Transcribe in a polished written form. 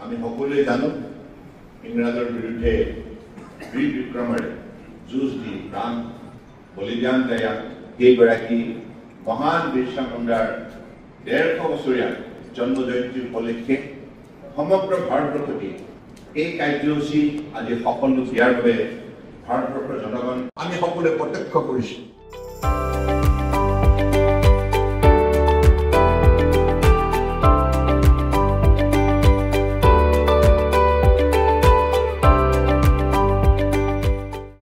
আমি সকলোৱে জানো ইংৰাজৰ বিৰুদ্ধে বীৰ বিক্ৰমেৰে যুঁজ দি প্ৰাণ বলিদান দিয়া সেইগৰাকী মহান বিৰছা মুণ্ডাৰ 150 বছৰীয়া জন্ম জয়ন্তী উপলক্ষে সমগ্ৰ ভাৰতবৰ্ষতে এই কাৰ্যসূচী আজি সফল দিয়াৰ বাবে ভাৰতবৰ্ষৰ জনগণ আমি সকলোৱে প্ৰত্যক্ষ কৰিছোঁ।